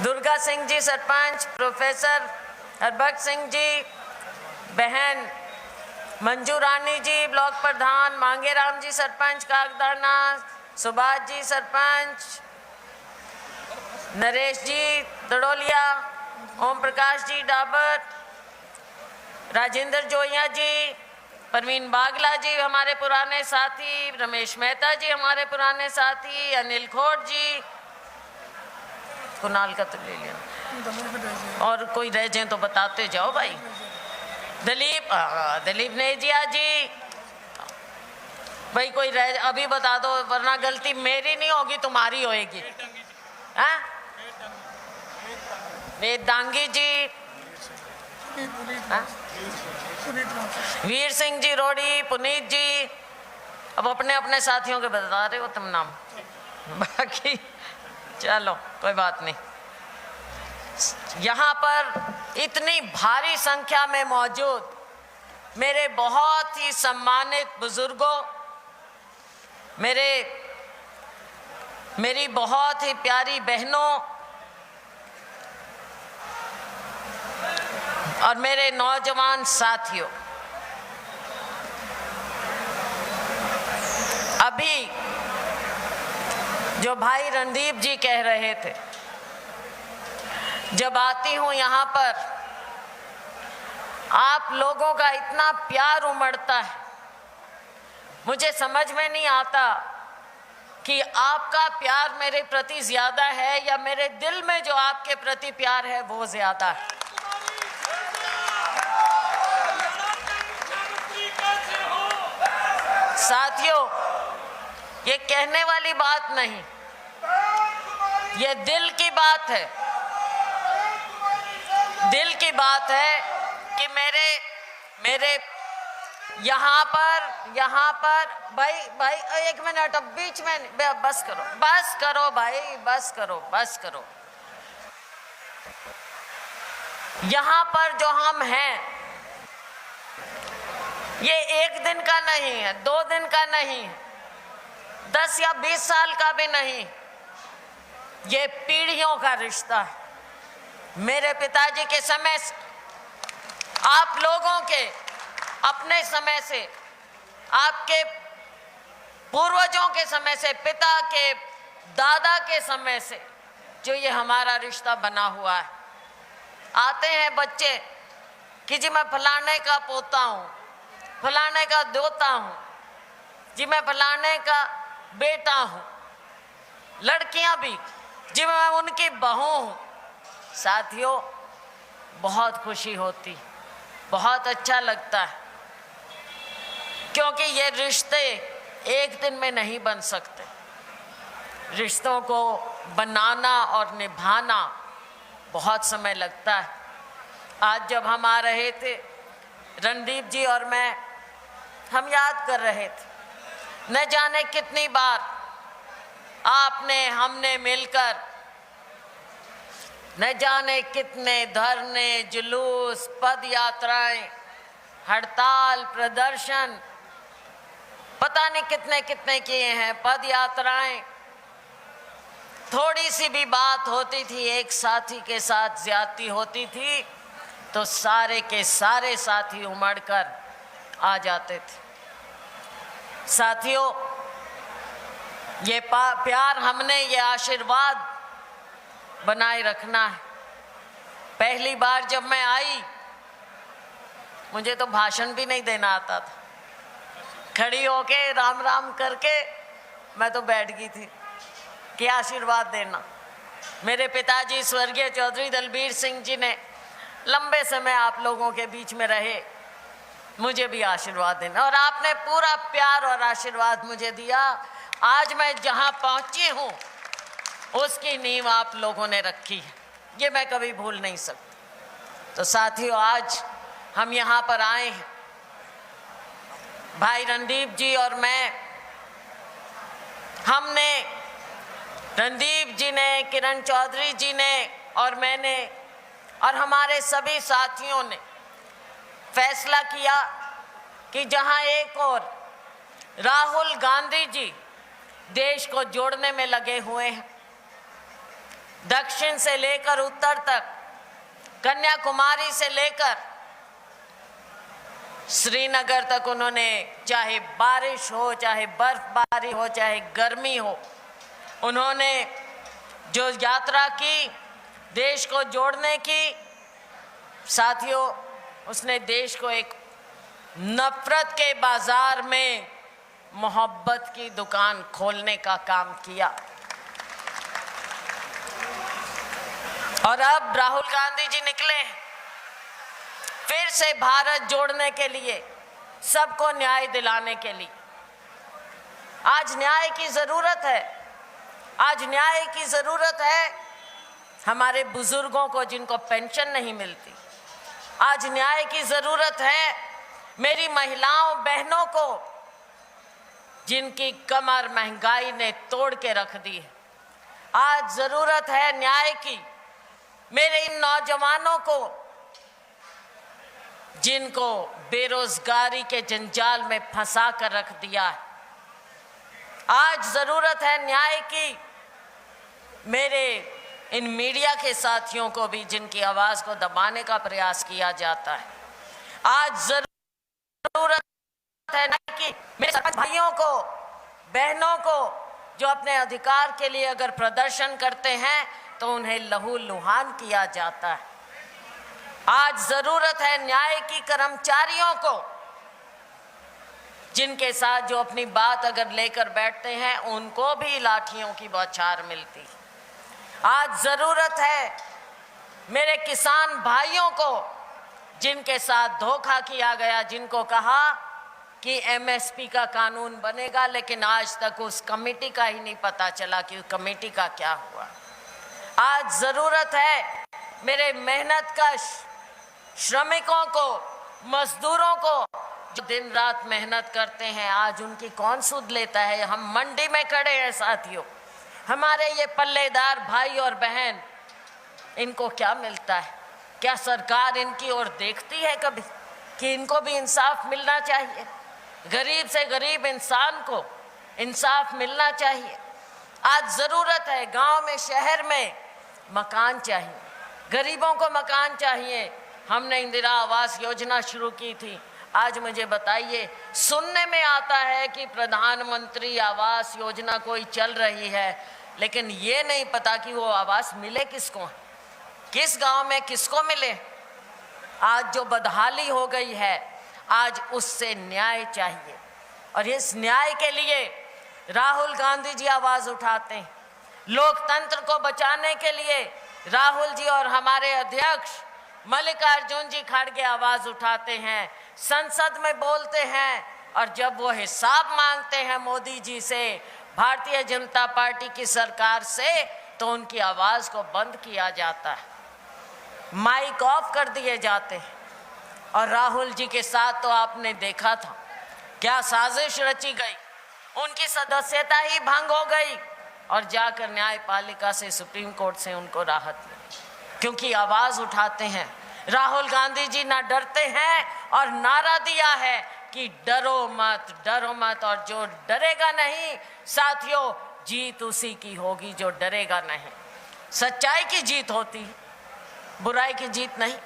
दुर्गा सिंह जी सरपंच, प्रोफेसर हरबख्श सिंह जी, बहन मंजू रानी जी ब्लॉक प्रधान, मांगेराम जी सरपंच कागदाना, सुभाष जी सरपंच, नरेश जी दड़ोलिया, ओम प्रकाश जी डाबर, राजेंद्र जोया जी, परवीन बागला जी हमारे पुराने साथी, रमेश मेहता जी हमारे पुराने साथी, अनिल खोड़ जी, कुणाल का तो ले लिया, और कोई रह जाए तो बताते जाओ भाई, दिलीप नेजिया जी, भाई कोई रह अभी बता दो वरना गलती मेरी नहीं होगी तुम्हारी होएगी। हाँ वेदांगी जी, वीर सिंह जी रोड़ी, पुनीत जी, अब अपने अपने साथियों के बता रहे हो तुम नाम, बाकी चलो कोई बात नहीं। यहाँ पर इतनी भारी संख्या में मौजूद मेरे बहुत ही सम्मानित बुजुर्गों, मेरी बहुत ही प्यारी बहनों और मेरे नौजवान साथियों, अभी जो भाई रणदीप जी कह रहे थे, जब आती हूं यहाँ पर आप लोगों का इतना प्यार उमड़ता है, मुझे समझ में नहीं आता कि आपका प्यार मेरे प्रति ज्यादा है या मेरे दिल में जो आपके प्रति प्यार है वो ज्यादा है। साथियों, ये कहने वाली बात नहीं, ये दिल की बात है, दिल की बात है कि मेरे यहाँ पर भाई एक मिनट, अब बीच में बस करो भाई, बस करो। यहाँ पर जो हम हैं ये एक दिन का नहीं है, 2 दिन का नहीं है, 10 या 20 साल का भी नहीं, ये पीढ़ियों का रिश्ता है। मेरे पिताजी के समय से, आप लोगों के अपने समय से, आपके पूर्वजों के समय से, पिता के दादा के समय से जो ये हमारा रिश्ता बना हुआ है। आते हैं बच्चे कि जी मैं फलाने का पोता हूँ, फलाने का दोता हूँ, जी मैं फलाने का बेटा हूँ, लड़कियां भी जी मैं उनकी बहू हूँ। साथियों, बहुत खुशी होती, बहुत अच्छा लगता है, क्योंकि ये रिश्ते एक दिन में नहीं बन सकते। रिश्तों को बनाना और निभाना बहुत समय लगता है। आज जब हम आ रहे थे, रणदीप जी और मैं, हम याद कर रहे थे, न जाने कितनी बार आपने हमने मिलकर न जाने कितने धरने, जुलूस, पद यात्राएं, हड़ताल, प्रदर्शन, पता नहीं कितने कितने किए हैं। पद यात्राएं, थोड़ी सी भी बात होती थी, एक साथी के साथ ज्यादती होती थी तो सारे के सारे साथी उमड़कर आ जाते थे। साथियों, ये प्यार हमने, ये आशीर्वाद बनाए रखना है। पहली बार जब मैं आई, मुझे तो भाषण भी नहीं देना आता था, खड़ी होके राम राम करके मैं तो बैठ गई थी। कि आशीर्वाद देना। मेरे पिताजी स्वर्गीय चौधरी दलबीर सिंह जी ने लंबे समय आप लोगों के बीच में रहे, मुझे भी आशीर्वाद देना, और आपने पूरा प्यार और आशीर्वाद मुझे दिया। आज मैं जहां पहुंची हूं उसकी नींव आप लोगों ने रखी है, ये मैं कभी भूल नहीं सकती। तो साथियों, आज हम यहां पर आए हैं, भाई रणदीप जी और मैं, हमने, रणदीप जी ने, किरण चौधरी जी ने और मैंने और हमारे सभी साथियों ने फैसला किया कि जहां एक और राहुल गांधी जी देश को जोड़ने में लगे हुए हैं, दक्षिण से लेकर उत्तर तक, कन्याकुमारी से लेकर श्रीनगर तक उन्होंने, चाहे बारिश हो, चाहे बर्फबारी हो, चाहे गर्मी हो, उन्होंने जो यात्रा की देश को जोड़ने की, साथियों, उसने देश को एक नफरत के बाजार में मोहब्बत की दुकान खोलने का काम किया। और अब राहुल गांधी जी निकले हैं फिर से भारत जोड़ने के लिए, सबको न्याय दिलाने के लिए। आज न्याय की जरूरत है, आज न्याय की जरूरत है हमारे बुजुर्गों को जिनको पेंशन नहीं मिलती। आज न्याय की जरूरत है मेरी महिलाओं बहनों को जिनकी कमर महंगाई ने तोड़ के रख दी है। आज जरूरत है न्याय की मेरे इन नौजवानों को जिनको बेरोजगारी के जंजाल में फंसा कर रख दिया है। आज जरूरत है न्याय की मेरे इन मीडिया के साथियों को भी जिनकी आवाज को दबाने का प्रयास किया जाता है। आज जरूरत है कि मेरे सरपंच भाइयों को, बहनों को जो अपने अधिकार के लिए अगर प्रदर्शन करते हैं तो उन्हें लहू लुहान किया जाता है। आज जरूरत है न्याय की कर्मचारियों को जिनके साथ जो अपनी बात अगर लेकर बैठते हैं उनको भी लाठियों की बौछार मिलती है। आज जरूरत है मेरे किसान भाइयों को जिनके साथ धोखा किया गया, जिनको कहा कि एमएसपी का कानून बनेगा लेकिन आज तक उस कमेटी का ही नहीं पता चला कि उस कमेटी का क्या हुआ। आज जरूरत है मेरे मेहनत कश श्रमिकों को, मजदूरों को जो दिन रात मेहनत करते हैं, आज उनकी कौन सुध लेता है। हम मंडी में खड़े हैं साथियों, हमारे ये पल्लेदार भाई और बहन, इनको क्या मिलता है? क्या सरकार इनकी ओर देखती है कभी कि इनको भी इंसाफ मिलना चाहिए? गरीब से गरीब इंसान को इंसाफ मिलना चाहिए। आज जरूरत है गांव में, शहर में मकान चाहिए, गरीबों को मकान चाहिए। हमने इंदिरा आवास योजना शुरू की थी। आज मुझे बताइए, सुनने में आता है कि प्रधानमंत्री आवास योजना कोई चल रही है, लेकिन ये नहीं पता कि वो आवास मिले किसको, किस गांव में किसको मिले। आज जो बदहाली हो गई है, आज उससे न्याय चाहिए और इस न्याय के लिए राहुल गांधी जी आवाज उठाते हैं। लोकतंत्र को बचाने के लिए राहुल जी और हमारे अध्यक्ष मल्लिकार्जुन जी खड़गे आवाज उठाते हैं, संसद में बोलते हैं, और जब वो हिसाब मांगते हैं मोदी जी से, भारतीय जनता पार्टी की सरकार से, तो उनकी आवाज को बंद किया जाता है, माइक ऑफ कर दिए जाते हैं। और राहुल जी के साथ तो आपने देखा था क्या साजिश रची गई, उनकी सदस्यता ही भंग हो गई और जाकर न्यायपालिका से, सुप्रीम कोर्ट से उनको राहत मिली, क्योंकि आवाज उठाते हैं। राहुल गांधी जी ना डरते हैं और नारा दिया है कि डरो मत, डरो मत, और जो डरेगा नहीं साथियों, जीत उसी की होगी जो डरेगा नहीं। सच्चाई की जीत होती है, बुराई की जीत नहीं।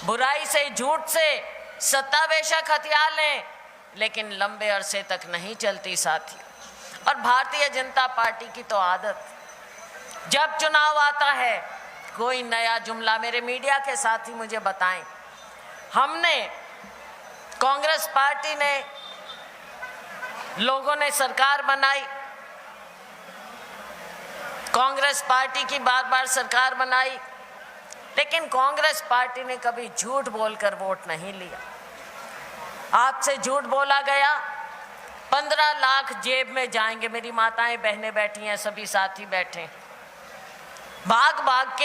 बुराई से, झूठ से सत्ता बेशक हथियार लें, लेकिन लंबे अरसे तक नहीं चलती साथियों। और भारतीय जनता पार्टी की तो आदत, जब चुनाव आता है कोई नया जुमला, मेरे मीडिया के साथी मुझे बताएं, हमने, कांग्रेस पार्टी ने, लोगों ने सरकार बनाई, कांग्रेस पार्टी की बार बार सरकार बनाई, लेकिन कांग्रेस पार्टी ने कभी झूठ बोलकर वोट नहीं लिया। आपसे झूठ बोला गया 15 लाख जेब में जाएंगे। मेरी माताएं बहनें बैठी हैं, सभी साथी बैठे, भाग भाग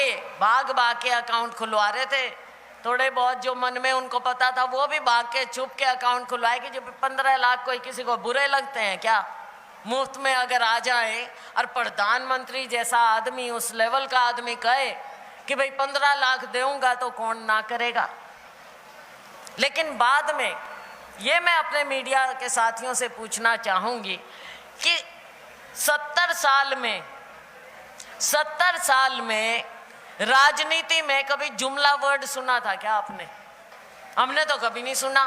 के अकाउंट खुलवा रहे थे। थोड़े बहुत जो मन में उनको पता था वो भी भाग के छुप के अकाउंट खुलवाए कि जब 15 लाख कोई किसी को बुरे लगते हैं क्या? मुफ्त में अगर आ जाए और प्रधानमंत्री जैसा आदमी, उस लेवल का आदमी कहे कि भाई 15 लाख दूंगा तो कौन ना करेगा। लेकिन बाद में ये मैं अपने मीडिया के साथियों से पूछना चाहूंगी कि 70 साल में राजनीति में कभी जुमला वर्ड सुना था क्या आपने? हमने तो कभी नहीं सुना,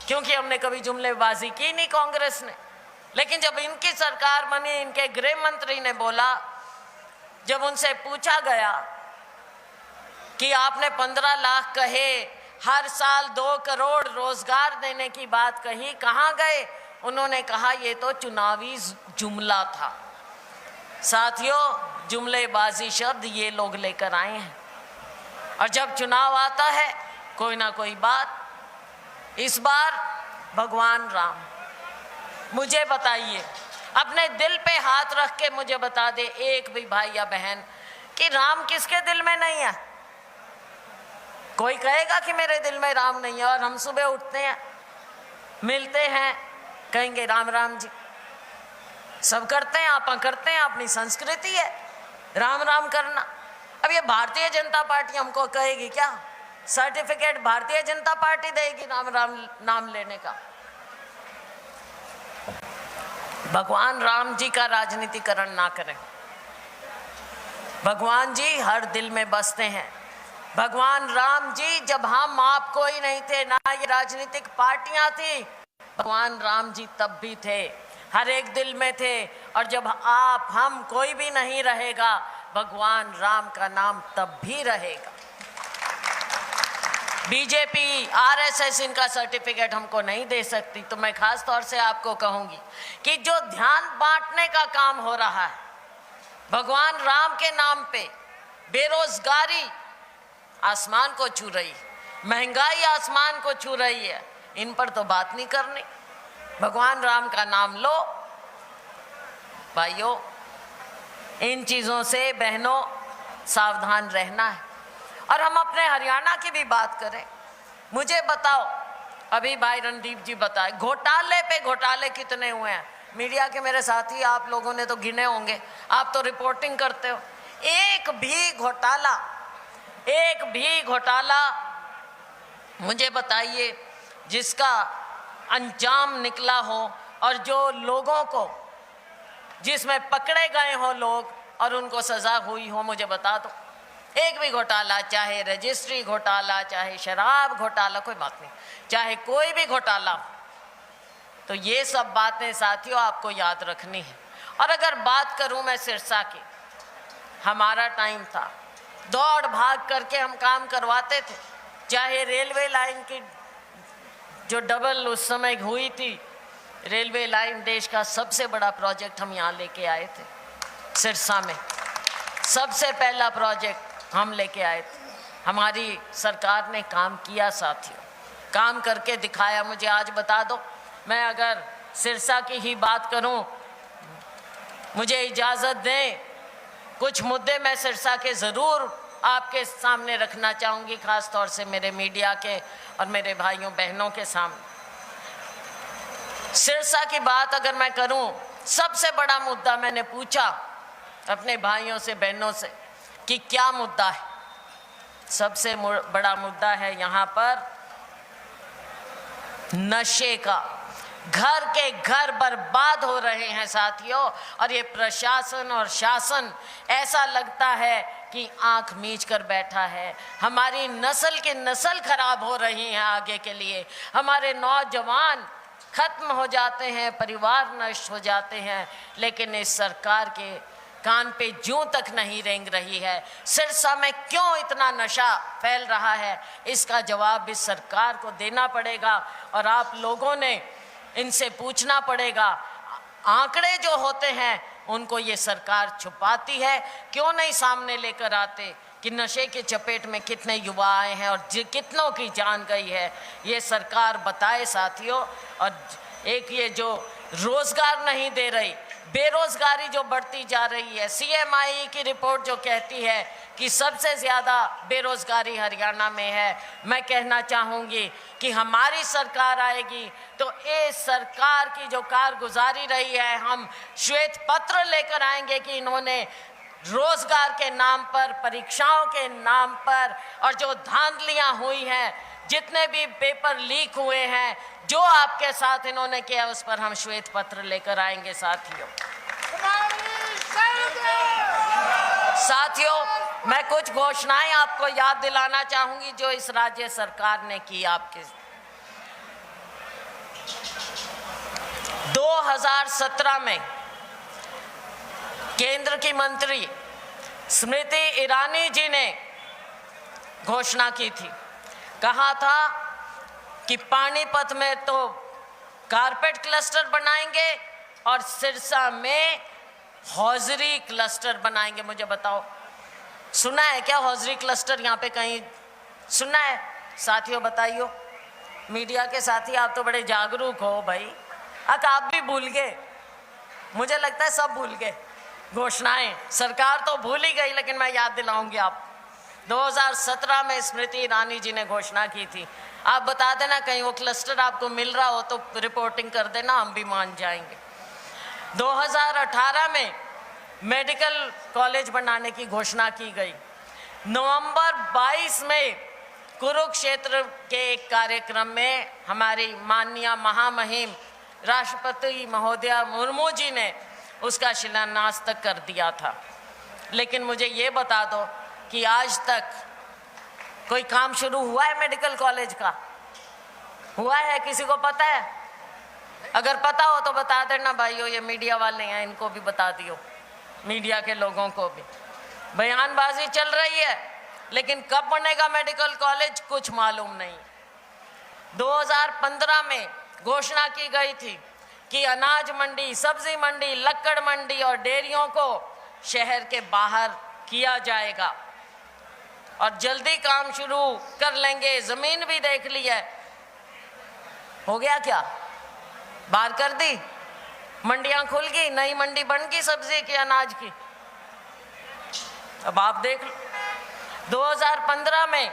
क्योंकि हमने कभी जुमलेबाजी की नहीं कांग्रेस ने। लेकिन जब इनकी सरकार बनी, इनके गृह मंत्री ने बोला, जब उनसे पूछा गया कि आपने 15 लाख कहे, हर साल 2 करोड़ रोजगार देने की बात कही, कहाँ गए? उन्होंने कहा ये तो चुनावी जुमला था। साथियों, जुमलेबाजी शब्द ये लोग लेकर आए हैं, और जब चुनाव आता है कोई ना कोई बात। इस बार भगवान राम, मुझे बताइए, अपने दिल पे हाथ रख के मुझे बता दे एक भी भाई या बहन कि राम किसके दिल में नहीं है? कोई कहेगा कि मेरे दिल में राम नहीं है, और हम सुबह उठते हैं, मिलते हैं, कहेंगे राम राम जी, सब करते हैं, आप करते हैं, अपनी संस्कृति है राम राम करना। अब ये भारतीय जनता पार्टी हमको कहेगी क्या? सर्टिफिकेट भारतीय जनता पार्टी देगी राम राम नाम लेने का? भगवान राम जी का राजनीतिकरण ना करें। भगवान जी हर दिल में बसते हैं। भगवान राम जी जब हम आप कोई नहीं थे, ना ये राजनीतिक पार्टियां थी, भगवान राम जी तब भी थे, हर एक दिल में थे। और जब आप हम कोई भी नहीं रहेगा, भगवान राम का नाम तब भी रहेगा। बीजेपी, आरएसएस इनका सर्टिफिकेट हमको नहीं दे सकती। तो मैं खास तौर से आपको कहूंगी कि जो ध्यान बांटने का काम हो रहा है भगवान राम के नाम पे, बेरोजगारी आसमान को छू रही, महंगाई आसमान को छू रही है, इन पर तो बात नहीं करनी। भगवान राम का नाम लो भाइयों। इन चीज़ों से बहनों सावधान रहना है। और हम अपने हरियाणा की भी बात करें, मुझे बताओ, अभी भाई रणदीप जी बताए, घोटाले पे घोटाले कितने हुए हैं? मीडिया के मेरे साथी, आप लोगों ने तो गिने होंगे, आप तो रिपोर्टिंग करते हो। एक भी घोटाला मुझे बताइए जिसका अंजाम निकला हो और जो लोगों को, जिसमें पकड़े गए हो लोग और उनको सजा हुई हो, मुझे बता दो। एक भी घोटाला, चाहे रजिस्ट्री घोटाला, चाहे शराब घोटाला, कोई बात नहीं, चाहे कोई भी घोटाला, तो ये सब बातें साथियों आपको याद रखनी है। और अगर बात करूं मैं सिरसा की, हमारा टाइम था, दौड़ भाग करके हम काम करवाते थे। चाहे रेलवे लाइन की जो डबल उस समय हुई थी, रेलवे लाइन देश का सबसे बड़ा प्रोजेक्ट हम यहाँ लेके आए थे सिरसा में। सबसे पहला प्रोजेक्ट हम लेके आए थे, हमारी सरकार ने काम किया साथियों, काम करके दिखाया। मुझे आज बता दो, मैं अगर सिरसा की ही बात करूं, मुझे इजाज़त दें, कुछ मुद्दे मैं सिरसा के ज़रूर आपके सामने रखना चाहूँगी, ख़ास तौर से मेरे मीडिया के और मेरे भाइयों बहनों के सामने। सिरसा की बात अगर मैं करूं, सबसे बड़ा मुद्दा मैंने पूछा अपने भाइयों से बहनों से कि क्या मुद्दा है। सबसे बड़ा मुद्दा है यहाँ पर नशे का। घर के घर बर्बाद हो रहे हैं साथियों, और ये प्रशासन और शासन ऐसा लगता है कि आंख मीच कर बैठा है। हमारी नस्ल की नस्ल खराब हो रही है आगे के लिए, हमारे नौजवान खत्म हो जाते हैं, परिवार नष्ट हो जाते हैं, लेकिन इस सरकार के कान पे जूं तक नहीं रेंग रही है। सिरसा में क्यों इतना नशा फैल रहा है, इसका जवाब इस सरकार को देना पड़ेगा और आप लोगों ने इनसे पूछना पड़ेगा। आंकड़े जो होते हैं उनको ये सरकार छुपाती है। क्यों नहीं सामने लेकर आते कि नशे के चपेट में कितने युवा आए हैं और कितनों की जान गई है, ये सरकार बताए साथियों। और एक ये जो रोजगार नहीं दे रही, बेरोजगारी जो बढ़ती जा रही है, CMI की रिपोर्ट जो कहती है कि सबसे ज़्यादा बेरोजगारी हरियाणा में है। मैं कहना चाहूँगी कि हमारी सरकार आएगी तो इस सरकार की जो कारगुजारी रही है, हम श्वेत पत्र लेकर आएंगे कि इन्होंने रोजगार के नाम पर, परीक्षाओं के नाम पर और जो धांधलियाँ हुई हैं, जितने भी पेपर लीक हुए हैं, जो आपके साथ इन्होंने किया, उस पर हम श्वेत पत्र लेकर आएंगे साथियों। साथियों, मैं कुछ घोषणाएं आपको याद दिलाना चाहूंगी जो इस राज्य सरकार ने की आपके। 2017 में केंद्र की मंत्री स्मृति ईरानी जी ने घोषणा की थी, कहा था कि पानीपत में तो कारपेट क्लस्टर बनाएंगे और सिरसा में हौजरी क्लस्टर बनाएंगे। मुझे बताओ, सुना है क्या हौजरी क्लस्टर यहाँ पे कहीं सुना है? साथियों बताइयो, मीडिया के साथी आप तो बड़े जागरूक हो भाई। आप भी भूल गए, मुझे लगता है सब भूल गए घोषणाएं। सरकार तो भूल ही गई, लेकिन मैं याद दिलाऊंगी आप। 2017 में स्मृति ईरानी जी ने घोषणा की थी। आप बता देना कहीं वो क्लस्टर आपको मिल रहा हो तो रिपोर्टिंग कर देना, हम भी मान जाएंगे। 2018 में मेडिकल कॉलेज बनाने की घोषणा की गई। नवंबर 22 में कुरुक्षेत्र के एक कार्यक्रम में हमारी माननीय महामहिम राष्ट्रपति महोदया मुर्मू जी ने उसका शिलान्यास तक कर दिया था। लेकिन मुझे ये बता दो कि आज तक कोई काम शुरू हुआ है मेडिकल कॉलेज का? हुआ है? किसी को पता है? अगर पता हो तो बता देना भाइयों, ये मीडिया वाले हैं, इनको भी बता दियो, मीडिया के लोगों को भी। बयानबाजी चल रही है, लेकिन कब बनेगा मेडिकल कॉलेज कुछ मालूम नहीं। 2015 में घोषणा की गई थी कि अनाज मंडी, सब्जी मंडी, लक्कड़ मंडी और डेयरियों को शहर के बाहर किया जाएगा और जल्दी काम शुरू कर लेंगे। जमीन भी देख ली है, हो गया क्या? बाहर कर दी, मंडियां खुल गई, नई मंडी बन गई सब्जी की, अनाज की। अब आप देख लो, 2015 में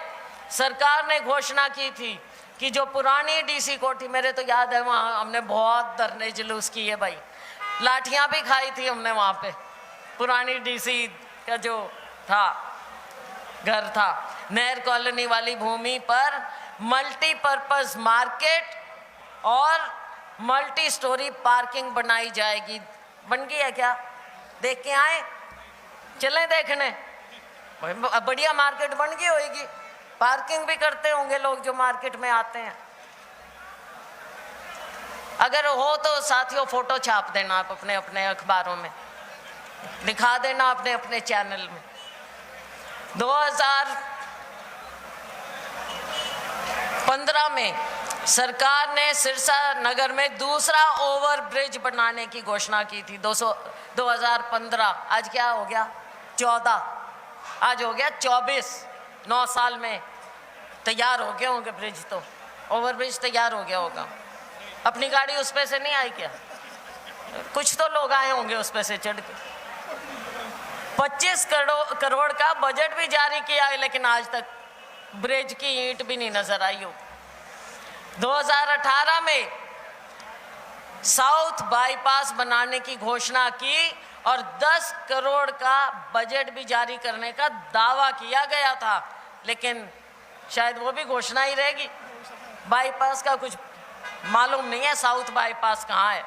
सरकार ने घोषणा की थी कि जो पुरानी डीसी कोठी, मेरे तो याद है वहाँ हमने बहुत धरने जुलूस किए भाई, लाठियाँ भी खाई थी हमने वहाँ पे। पुरानी डीसी का जो था घर था, नहर कॉलोनी वाली भूमि पर मल्टीपर्पज मार्केट और मल्टी स्टोरी पार्किंग बनाई जाएगी। बन गई है क्या? देख के आए, चलें देखने। बढ़िया मार्केट बन गई होगी, पार्किंग भी करते होंगे लोग जो मार्केट में आते हैं। अगर हो तो साथियों फोटो छाप देना आप अपने अपने अखबारों में, दिखा देना अपने अपने चैनल में। 2015 में सरकार ने सिरसा नगर में दूसरा ओवर ब्रिज बनाने की घोषणा की थी। 2015, आज क्या हो गया? 14, आज हो गया 24। 9 साल में तैयार हो गए होंगे ब्रिज, तो ओवर ब्रिज तैयार हो गया होगा। अपनी गाड़ी उस पे से नहीं आई क्या? कुछ तो लोग आए होंगे उस पे से चढ़ के। 25 करोड़ का बजट भी जारी किया है, लेकिन आज तक ब्रिज की ईंट भी नहीं नजर आई हो। 2018 में साउथ बाईपास बनाने की घोषणा की और 10 करोड़ का बजट भी जारी करने का दावा किया गया था, लेकिन शायद वो भी घोषणा ही रहेगी। बाईपास का कुछ मालूम नहीं है, साउथ बाईपास कहाँ है।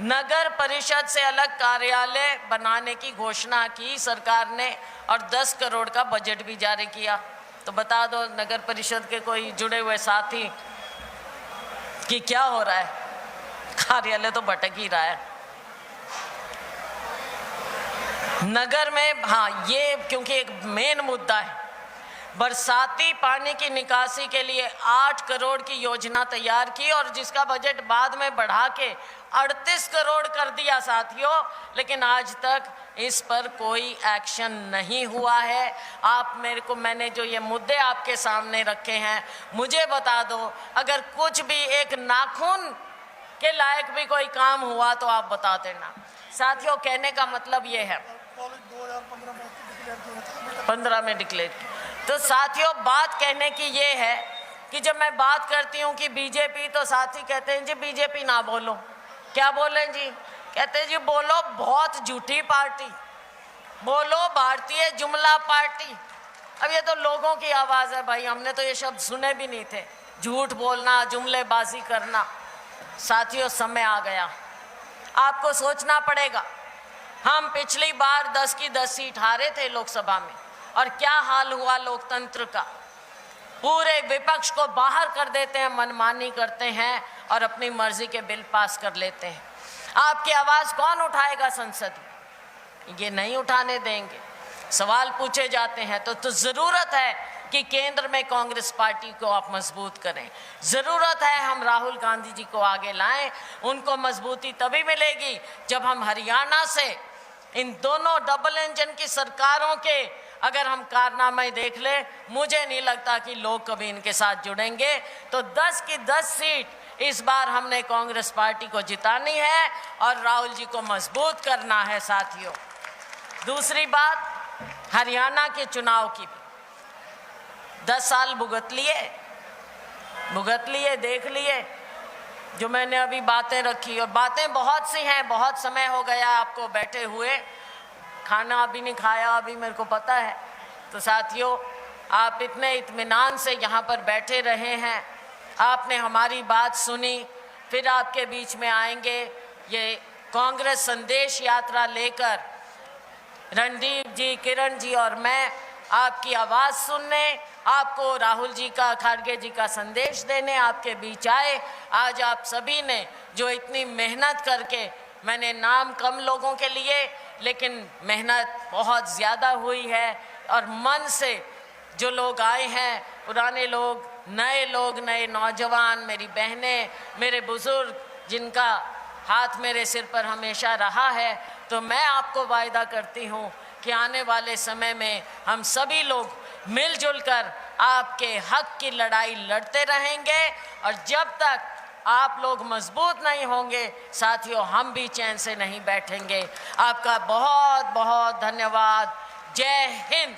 नगर परिषद से अलग कार्यालय बनाने की घोषणा की सरकार ने और 10 करोड़ का बजट भी जारी किया। तो बता दो नगर परिषद के कोई जुड़े हुए साथी कि क्या हो रहा है? कार्यालय तो भटक ही रहा है नगर में। हाँ, ये क्योंकि एक मेन मुद्दा है, बरसाती पानी की निकासी के लिए 8 करोड़ की योजना तैयार की और जिसका बजट बाद में बढ़ा के 38 करोड़ कर दिया साथियों, लेकिन आज तक इस पर कोई एक्शन नहीं हुआ है। आप मैंने जो ये मुद्दे आपके सामने रखे हैं, मुझे बता दो, अगर कुछ भी एक नाखून के लायक भी कोई काम हुआ तो आप बता देना। साथियों, कहने का मतलब ये है 15 में डिक्लेयर किया। तो साथियों, बात कहने की ये है कि जब मैं बात करती हूँ कि बीजेपी, तो साथी कहते हैं जी बीजेपी ना बोलो। क्या बोले जी? कहते हैं जी बोलो बहुत झूठी पार्टी, बोलो भारतीय जुमला पार्टी। अब ये तो लोगों की आवाज़ है भाई, हमने तो ये शब्द सुने भी नहीं थे। झूठ बोलना, जुमलेबाजी करना। साथियों, समय आ गया, आपको सोचना पड़ेगा। हम पिछली बार 10 की 10 सीट हारे थे लोकसभा में, और क्या हाल हुआ लोकतंत्र का। पूरे विपक्ष को बाहर कर देते हैं, मनमानी करते हैं और अपनी मर्जी के बिल पास कर लेते हैं। आपकी आवाज़ कौन उठाएगा संसद में? ये नहीं उठाने देंगे। सवाल पूछे जाते हैं तो ज़रूरत है कि केंद्र में कांग्रेस पार्टी को आप मजबूत करें। ज़रूरत है हम राहुल गांधी जी को आगे लाएं। उनको मजबूती तभी मिलेगी जब हम हरियाणा से इन दोनों डबल इंजन की सरकारों के अगर हम कारनामे देख लें, मुझे नहीं लगता कि लोग कभी इनके साथ जुड़ेंगे। तो 10 की 10 सीट इस बार हमने कांग्रेस पार्टी को जितानी है और राहुल जी को मजबूत करना है साथियों। दूसरी बात, हरियाणा के चुनाव की भी 10 साल भुगत लिए, देख लिए जो मैंने अभी बातें रखी, और बातें बहुत सी हैं। बहुत समय हो गया आपको बैठे हुए, खाना अभी नहीं खाया, अभी मेरे को पता है। तो साथियों, आप इतने इत्मीनान से यहाँ पर बैठे रहे हैं, आपने हमारी बात सुनी, फिर आपके बीच में आएंगे ये कांग्रेस संदेश यात्रा लेकर रणदीप जी, किरण जी और मैं आपकी आवाज़ सुनने, आपको राहुल जी का, खड़गे जी का संदेश देने आपके बीच आए। आज आप सभी ने जो इतनी मेहनत करके, मैंने नाम कम लोगों के लिए, लेकिन मेहनत बहुत ज़्यादा हुई है और मन से जो लोग आए हैं, पुराने लोग, नए नौजवान, मेरी बहनें, मेरे बुज़ुर्ग, जिनका हाथ मेरे सिर पर हमेशा रहा है, तो मैं आपको वायदा करती हूँ कि आने वाले समय में हम सभी लोग मिलजुल कर आपके हक की लड़ाई लड़ते रहेंगे। और जब तक आप लोग मजबूत नहीं होंगे साथियों, हम भी चैन से नहीं बैठेंगे। आपका बहुत बहुत धन्यवाद। जय हिंद।